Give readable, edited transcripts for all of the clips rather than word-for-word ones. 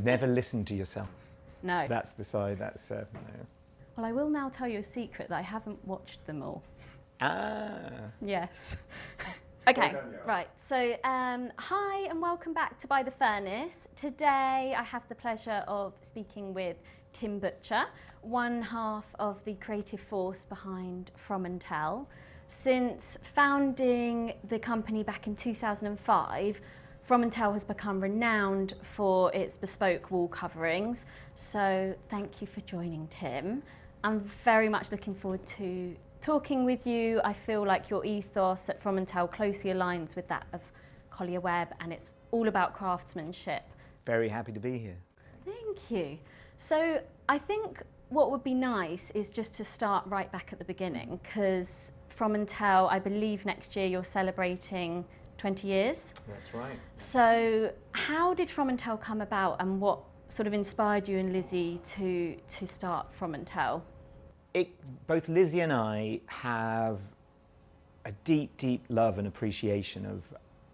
would never listen to yourself. No. That's the side that's no. Well, I will now tell you a secret that I haven't watched them all. Ah. Yes. Okay, right. So, hi and welcome back to By the Furnace. Today I have the pleasure of speaking with Tim Butcher, one half of the creative force behind Fromental. Since founding the company back in 2005, Fromental has become renowned for its bespoke wall coverings. So thank you for joining, Tim. I'm very much looking forward to talking with you. I feel like your ethos at Fromental closely aligns with that of Collier Webb, and it's all about craftsmanship. Very happy to be here. Thank you. So I think what would be nice is just to start right back at the beginning, because Fromental, I believe next year you're celebrating 20 years. That's right. So how did Fromental come about, and what sort of inspired you and Lizzie to start Fromental? Both Lizzie and I have a deep, deep love and appreciation of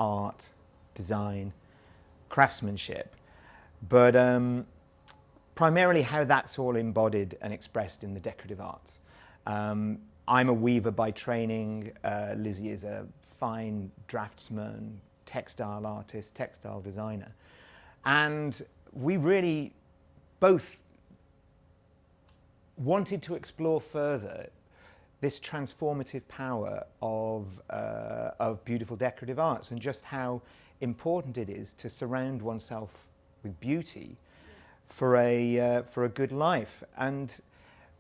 art, design, craftsmanship, but primarily how that's all embodied and expressed in the decorative arts. I'm a weaver by training. Lizzie is a fine draftsman, textile artist, textile designer. And we really both wanted to explore further this transformative power of beautiful decorative arts, and just how important it is to surround oneself with beauty for a good life. And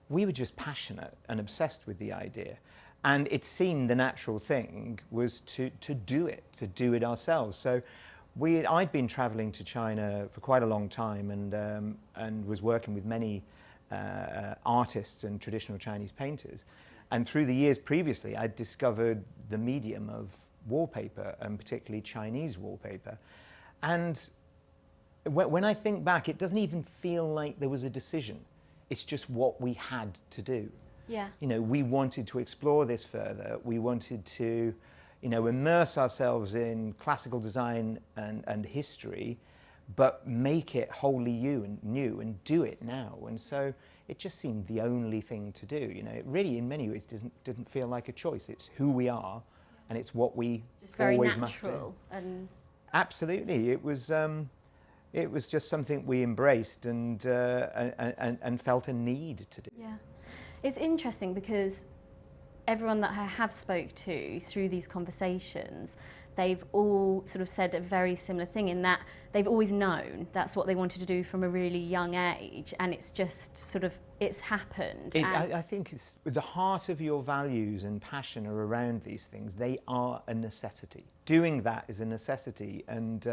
we were just passionate and obsessed with the idea, and it seemed the natural thing was to do it ourselves. So I'd been traveling to China for quite a long time, and was working with many artists and traditional Chinese painters. And through the years previously, I'd discovered the medium of wallpaper, and particularly Chinese wallpaper. And when I think back, it doesn't even feel like there was a decision. It's just what we had to do. Yeah. You know, we wanted to explore this further. We wanted to, immerse ourselves in classical design and history, but make it wholly new and do it now. And so it just seemed the only thing to do. It really, in many ways, didn't feel like a choice. It's who we are, and it's what we just very always must do. natural. And absolutely, it was just something we embraced and felt a need to do. yeah, it's interesting because everyone that I have spoke to through these conversations, they've all sort of said a very similar thing, in that they've always known that's what they wanted to do from a really young age, and it's just sort of, it's happened. I think it's the heart of your values and passion are around these things. They are a necessity. Doing that is a necessity. And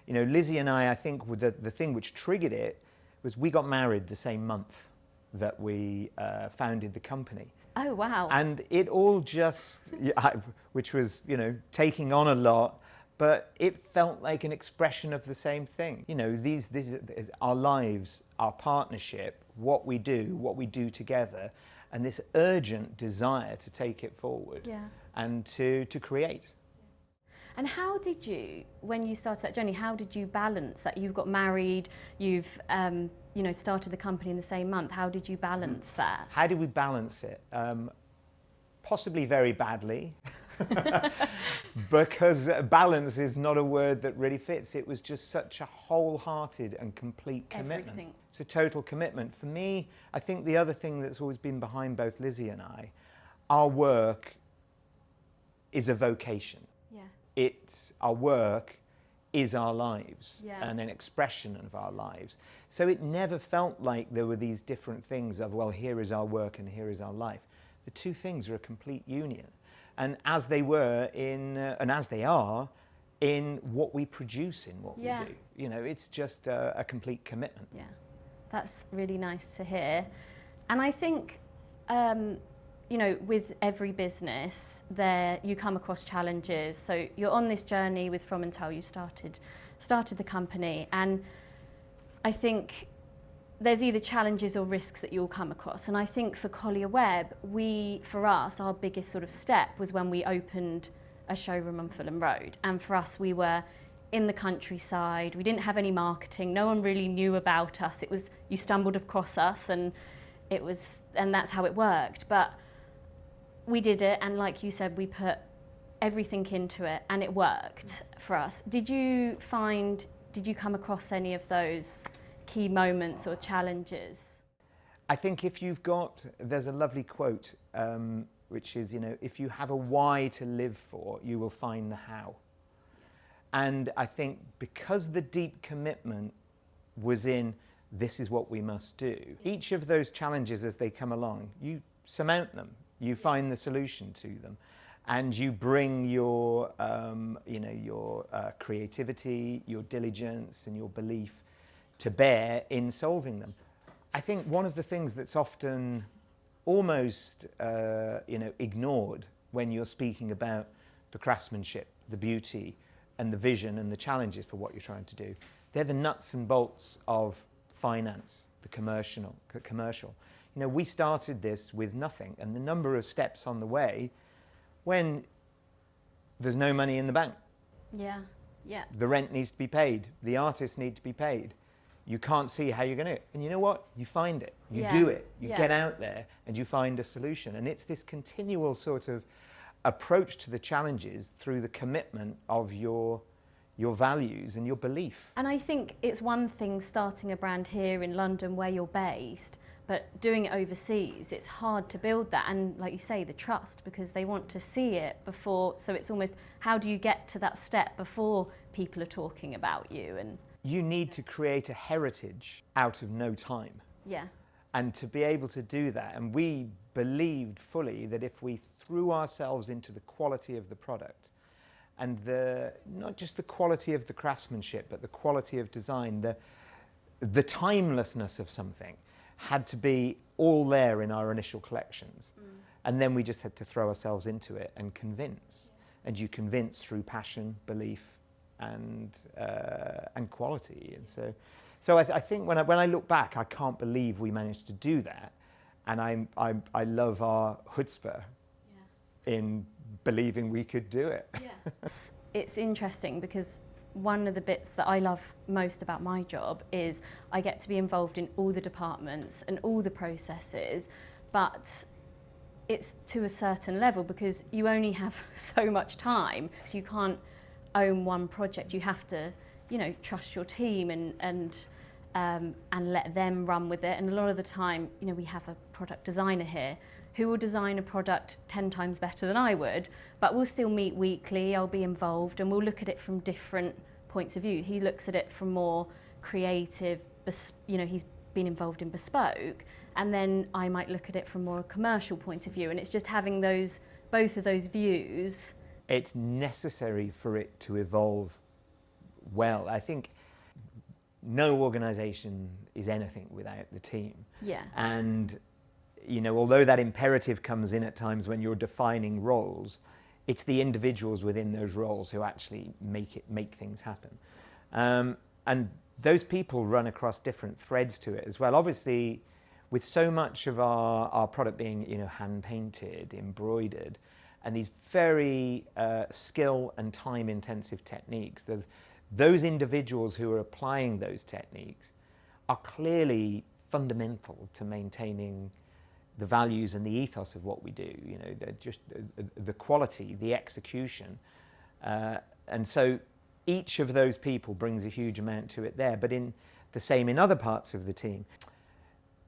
Lizzie and I think the thing which triggered it was we got married the same month that we founded the company. Oh, wow. And it all just, which was, taking on a lot, but it felt like an expression of the same thing. These our lives, our partnership, what we do together, and this urgent desire to take it forward. Yeah. And to create. And how did you, when you started that journey, how did you balance that? You've got married, you've started the company in the same month. How did you balance that? How did we balance it? Possibly very badly, because balance is not a word that really fits. It was just such a wholehearted and complete commitment. Everything. It's a total commitment. For me, I think the other thing that's always been behind both Lizzie and I, our work is a vocation. Yeah. Our work is our lives, yeah. and an expression of our lives. So it never felt like there were these different things of, well, here is our work and here is our life. The two things are a complete union. And as they were and as they are, in what we produce, in what yeah. we do. It's just a complete commitment. Yeah, that's really nice to hear. And I think, with every business, you come across challenges. So you're on this journey with Fromental. You started the company, and I think there's either challenges or risks that you'll come across. And I think for Collier Webb, for us, our biggest sort of step was when we opened a showroom on Fulham Road. And for us, we were in the countryside. We didn't have any marketing. No one really knew about us. It was, you stumbled across us, and that's how it worked. But we did it, and like you said, we put everything into it, and it worked for us. Did you come across any of those key moments or challenges? I think there's a lovely quote, which is, if you have a why to live for, you will find the how. And I think because the deep commitment was in, this is what we must do, each of those challenges as they come along, you surmount them, you find the solution to them, and you bring your creativity, your diligence, and your belief to bear in solving them. I think one of the things that's often almost ignored when you're speaking about the craftsmanship, the beauty, and the vision and the challenges for what you're trying to do, they're the nuts and bolts of finance, the commercial. We started this with nothing, and the number of steps on the way when there's no money in the bank. Yeah. The rent needs to be paid, the artists need to be paid. You can't see how you're going to, and you know what? You find it, you do it, you get out there, and you find a solution. And it's this continual sort of approach to the challenges through the commitment of your values and your belief. And I think it's one thing starting a brand here in London where you're based, but doing it overseas, it's hard to build that. And like you say, the trust, because they want to see it before. So it's almost, how do you get to that step before people are talking about you? And you need to create a heritage out of no time. Yeah. And to be able to do that, and we believed fully that if we threw ourselves into the quality of the product, and not just the quality of the craftsmanship, but the quality of design, the timelessness of something had to be all there in our initial collections. And then we just had to throw ourselves into it and convince. And you convince through passion, belief, and quality. And so I think when I look back, I can't believe we managed to do that. And I love our chutzpah in believing we could do it. It's interesting because one of the bits that I love most about my job is I get to be involved in all the departments and all the processes, but it's to a certain level because you only have so much time, so you can't own one project. You have to, trust your team and let them run with it. And a lot of the time, we have a product designer here who will design a product 10 times better than I would, but we'll still meet weekly. I'll be involved and we'll look at it from different points of view. He looks at it from more creative, he's been involved in bespoke, and then I might look at it from more a commercial point of view. And it's just having both of those views. It's necessary for it to evolve well. I think no organisation is anything without the team. Yeah. And although that imperative comes in at times when you're defining roles, it's the individuals within those roles who actually make things happen. And those people run across different threads to it as well. Obviously, with so much of our product being hand painted, embroidered, and these very skill and time intensive techniques, there's those individuals who are applying those techniques are clearly fundamental to maintaining the values and the ethos of what we do, just the quality, the execution. And so each of those people brings a huge amount to it there, but in the same in other parts of the team.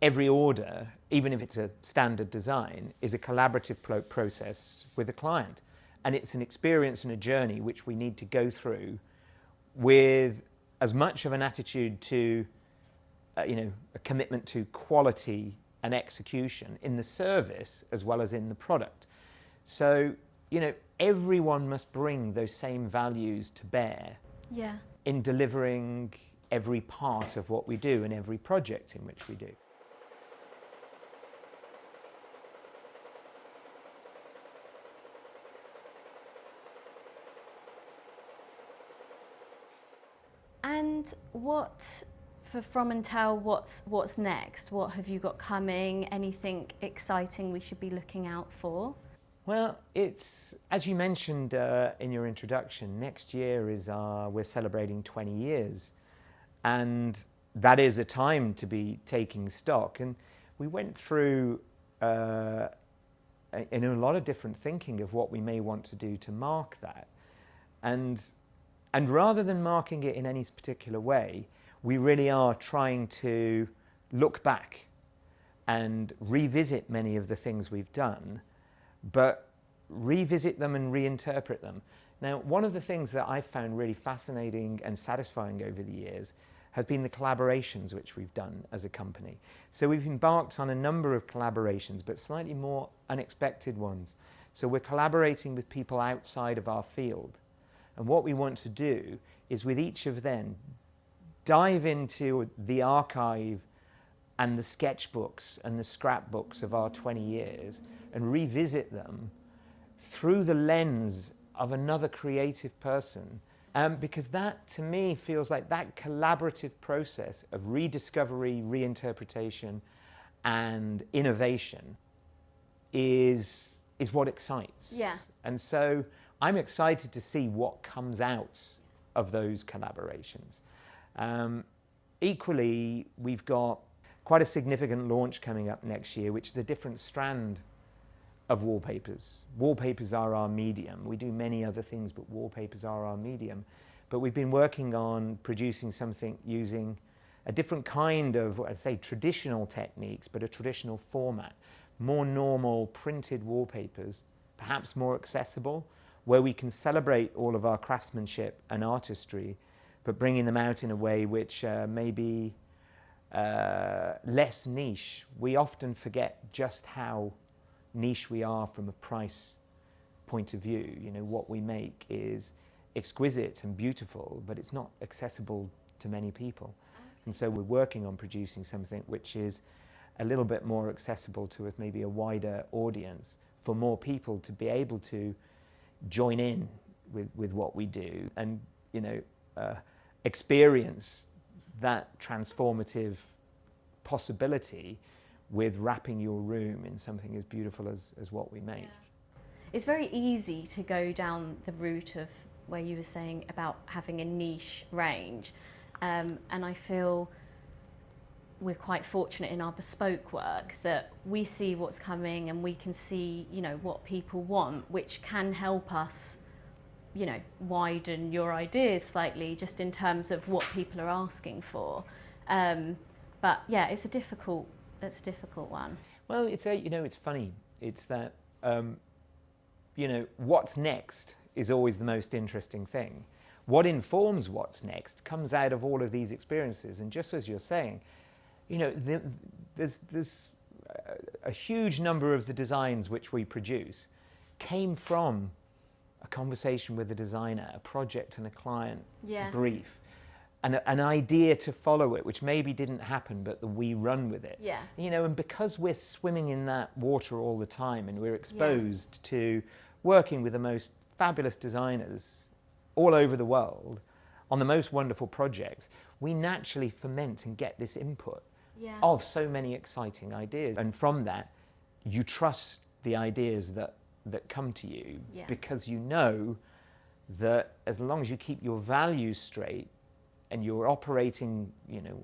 Every order, even if it's a standard design, is a collaborative process with a client. And it's an experience and a journey which we need to go through with as much of an attitude to, a commitment to quality and execution in the service as well as in the product. So, everyone must bring those same values to bear in delivering every part of what we do and every project in which we do. And for Fromental, what's next? What have you got coming? Anything exciting we should be looking out for? Well, it's, as you mentioned in your introduction, next year we're celebrating 20 years. And that is a time to be taking stock. And we went through in a lot of different thinking of what we may want to do to mark that. And rather than marking it in any particular way, we really are trying to look back and revisit many of the things we've done, but revisit them and reinterpret them. Now, one of the things that I've found really fascinating and satisfying over the years has been the collaborations which we've done as a company. So we've embarked on a number of collaborations, but slightly more unexpected ones. So we're collaborating with people outside of our field. And what we want to do is, with each of them, dive into the archive and the sketchbooks and the scrapbooks of our 20 years and revisit them through the lens of another creative person. Because that, to me, feels like that collaborative process of rediscovery, reinterpretation, and innovation is what excites. Yeah. And so I'm excited to see what comes out of those collaborations. Equally, we've got quite a significant launch coming up next year, which is a different strand of wallpapers. Wallpapers are our medium. We do many other things, but wallpapers are our medium. But we've been working on producing something using a different kind of, I'd say, traditional techniques, but a traditional format. More normal printed wallpapers, perhaps more accessible, where we can celebrate all of our craftsmanship and artistry, but bringing them out in a way which may be less niche. We often forget just how niche we are from a price point of view. You know, what we make is exquisite and beautiful, but it's not accessible to many people. And so we're working on producing something which is a little bit more accessible to maybe a wider audience, for more people to be able to join in with what we do and, you know, experience that transformative possibility with wrapping your room in something as beautiful as what we make. Yeah. It's very easy to go down the route of where you were saying about having a niche range, and I feel we're quite fortunate in our bespoke work that we see what's coming and we can see, you know, what people want, which can help us, you know, widen your ideas slightly just in terms of what people are asking for. But yeah, it's a difficult one. Well, it's funny. It's that, you know, what's next is always the most interesting thing. What informs what's next comes out of all of these experiences. And just as you're saying, you know, there's a huge number of the designs which we produce came from a conversation with a designer, a project and a client brief, and an idea to follow it, which maybe didn't happen, but we run with it. Yeah. You know, and because we're swimming in that water all the time and we're exposed to working with the most fabulous designers all over the world on the most wonderful projects, we naturally ferment and get this input of so many exciting ideas. And from that, you trust the ideas that come to you, because you know that as long as you keep your values straight and you're operating, you know,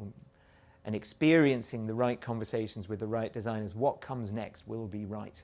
and experiencing the right conversations with the right designers, what comes next will be right.